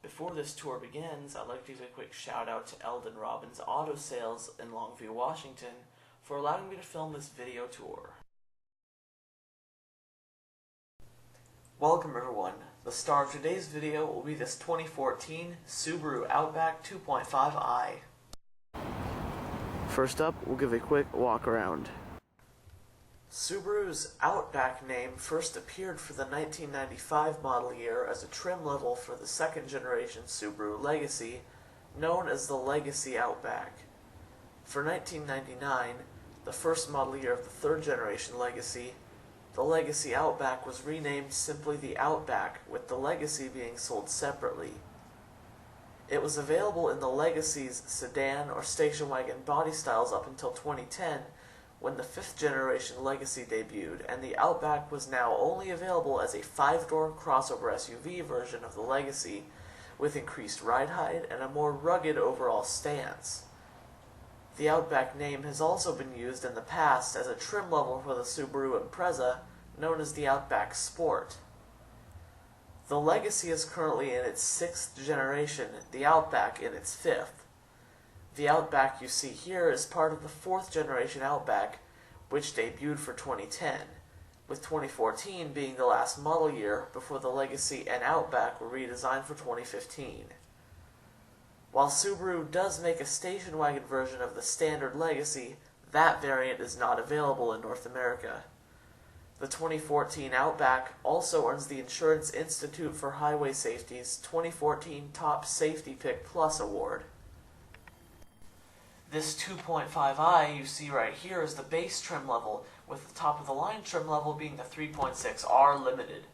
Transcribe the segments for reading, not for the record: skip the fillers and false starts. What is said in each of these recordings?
Before this tour begins, I'd like to give a quick shout out to Eldon Robbins Auto Sales in Longview, Washington for allowing me to film this video tour. Welcome everyone. The star of today's video will be this 2014 Subaru Outback 2.5i. First up, we'll give a quick walk around. Subaru's Outback name first appeared for the 1995 model year as a trim level for the second generation Subaru Legacy, known as the Legacy Outback. For 1999, the first model year of the third generation Legacy, the Legacy Outback was renamed simply the Outback, with the Legacy being sold separately. It was available in the Legacy's sedan or station wagon body styles up until 2010, when the fifth generation Legacy debuted, and the Outback was now only available as a 5-door crossover SUV version of the Legacy, with increased ride height and a more rugged overall stance. The Outback name has also been used in the past as a trim level for the Subaru Impreza, known as the Outback Sport. The Legacy is currently in its 6th generation, the Outback in its 5th. The Outback you see here is part of the 4th generation Outback, which debuted for 2010, with 2014 being the last model year before the Legacy and Outback were redesigned for 2015. While Subaru does make a station wagon version of the standard Legacy, that variant is not available in North America. The 2014 Outback also earns the Insurance Institute for Highway Safety's 2014 Top Safety Pick Plus Award. This 2.5i you see right here is the base trim level, with the top of the line trim level being the 3.6R Limited.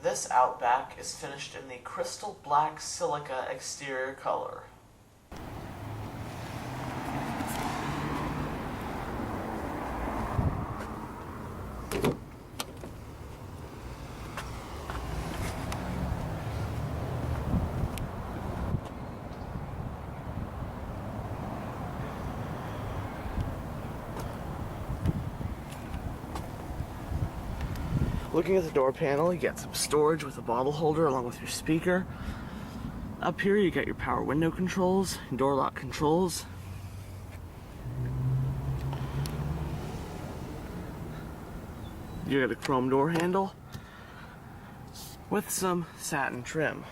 This Outback is finished in the crystal black silica exterior color. Looking at the door panel, you get some storage with a bottle holder along with your speaker. Up here you got your power window controls, door lock controls. You got a chrome door handle with some satin trim.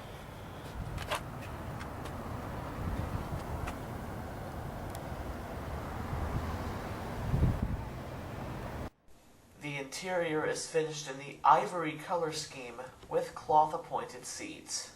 The interior is finished in the ivory color scheme with cloth-appointed seats.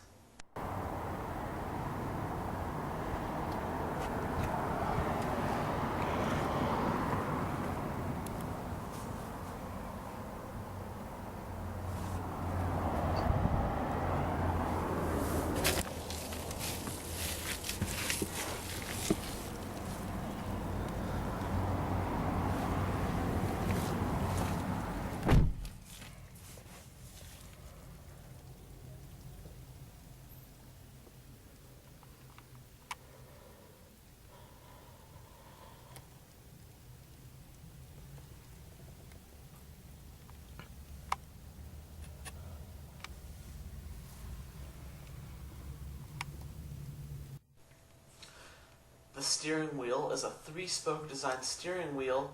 The steering wheel is a 3-spoke design steering wheel,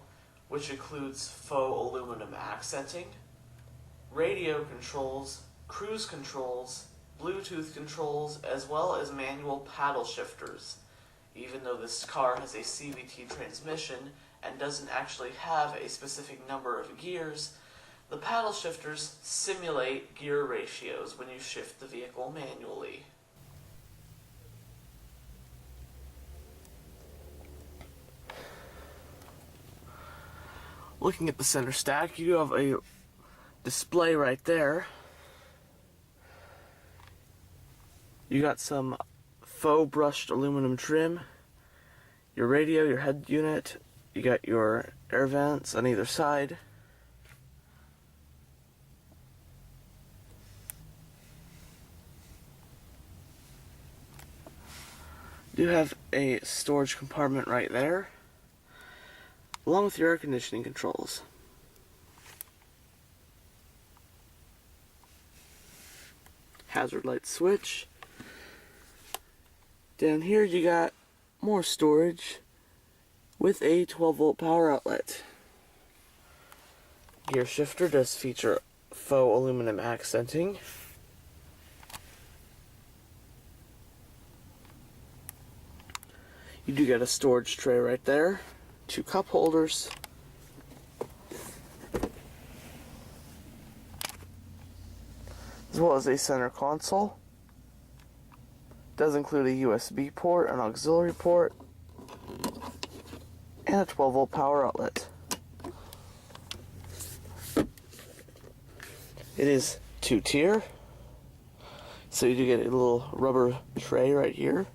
which includes faux aluminum accenting, radio controls, cruise controls, Bluetooth controls, as well as manual paddle shifters. Even though this car has a CVT transmission and doesn't actually have a specific number of gears, the paddle shifters simulate gear ratios when you shift the vehicle manually. Looking at the center stack, you do have a display right there. You got some faux brushed aluminum trim, your radio, your head unit, you got your air vents on either side. You have a storage compartment right there, along with your air conditioning controls. Hazard light switch. Down here you got more storage with a 12-volt power outlet. Gear shifter does feature faux aluminum accenting. You do get a storage tray right there, 2 cup holders, as well as a center console. Does include a USB port, an auxiliary port, and a 12-volt power outlet. It is 2-tier, so you do get a little rubber tray right here.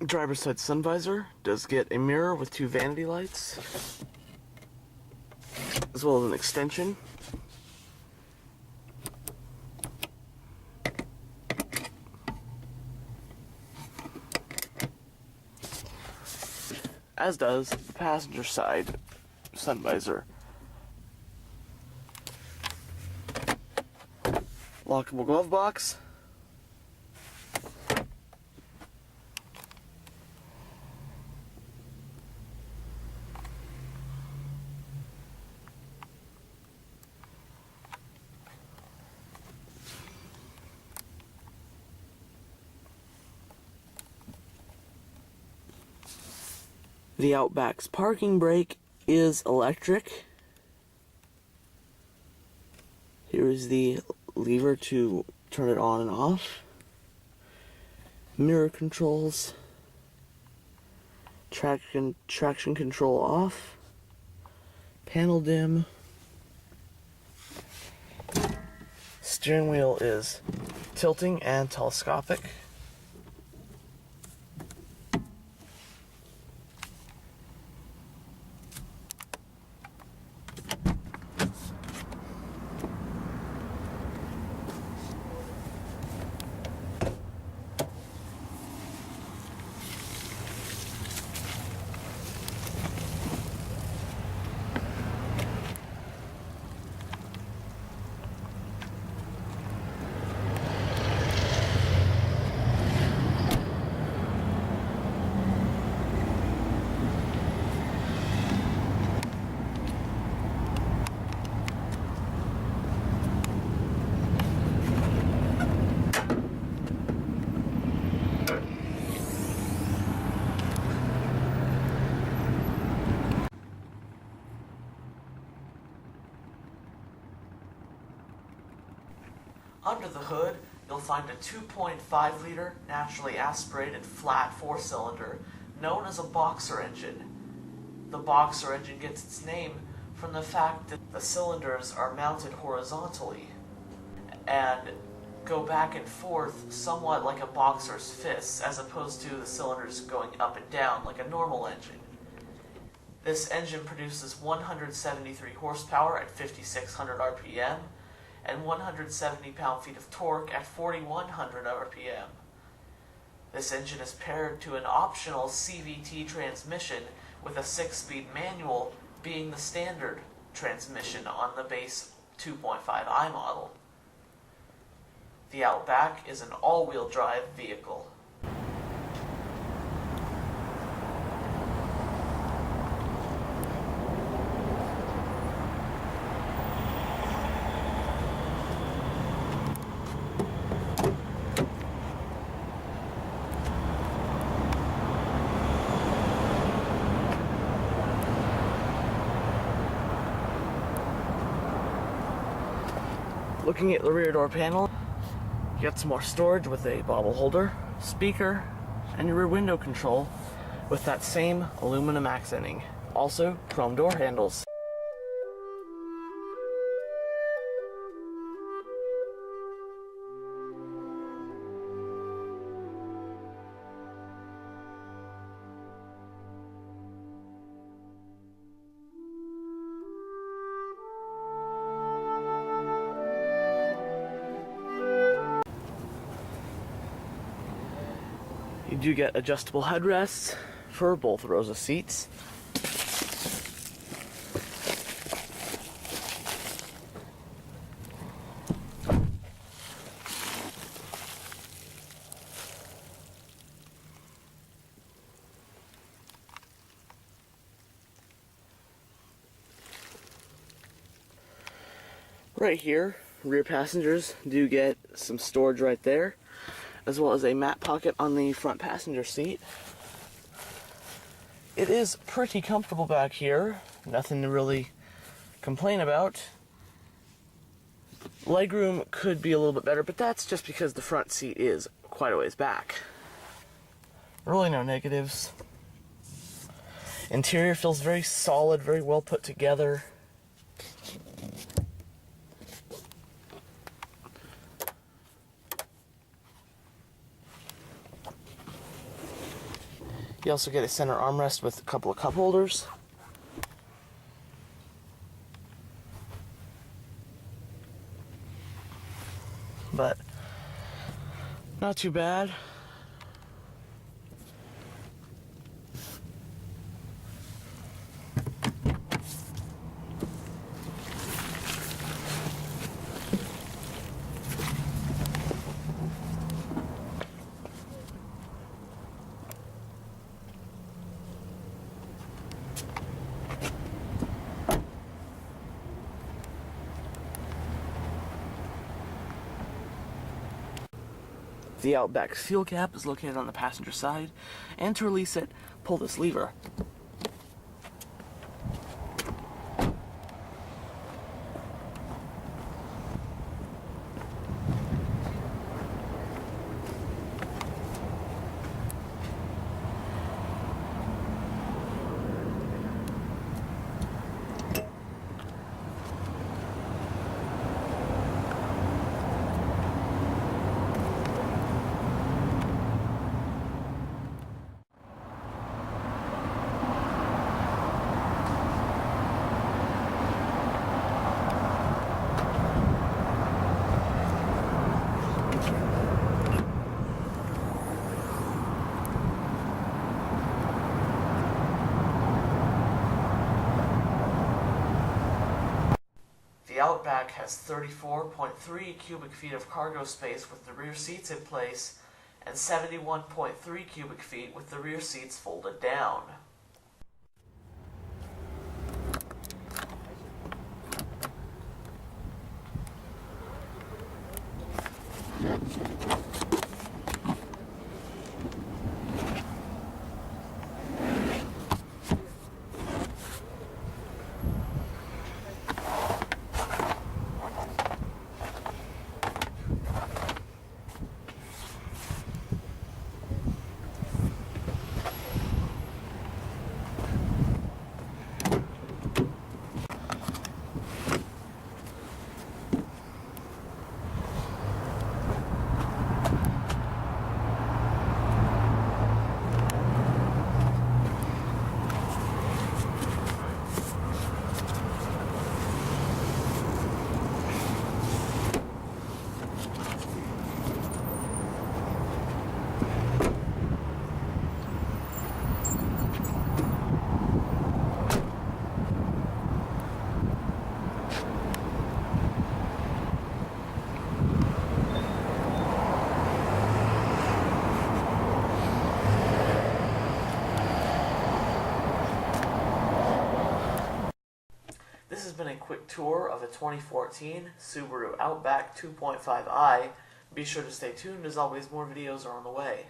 Driver's side sun visor does get a mirror with 2 vanity lights, as well as an extension. As does the passenger side sun visor. Lockable glove box. The Outback's parking brake is electric. Here is the lever to turn it on and off. Mirror controls. Traction control off. Panel dim. Steering wheel is tilting and telescopic. Under the hood, you'll find a 2.5-liter naturally aspirated flat 4-cylinder known as a boxer engine. The boxer engine gets its name from the fact that the cylinders are mounted horizontally and go back and forth somewhat like a boxer's fists, as opposed to the cylinders going up and down like a normal engine. This engine produces 173 horsepower at 5,600 RPM and 170 pound-feet of torque at 4,100 RPM. This engine is paired to an optional CVT transmission, with a 6-speed manual being the standard transmission on the base 2.5i model. The Outback is an all-wheel drive vehicle. Looking at the rear door panel, you got some more storage with a bottle holder, speaker, and your rear window control with that same aluminum accenting. Also, chrome door handles. You do get adjustable headrests for both rows of seats. Right here, rear passengers do get some storage right there, as well as a mat pocket on the front passenger seat. It is pretty comfortable back here, nothing to really complain about. Legroom could be a little bit better, but that's just because the front seat is quite a ways back. Really no negatives. Interior feels very solid, very well put together. You also get a center armrest with a couple of cup holders. But not too bad. The Outback's fuel cap is located on the passenger side, and to release it, pull this lever. The Outback has 34.3 cubic feet of cargo space with the rear seats in place, and 71.3 cubic feet with the rear seats folded down. This has been a quick tour of a 2014 Subaru Outback 2.5i. Be sure to stay tuned, as always more videos are on the way.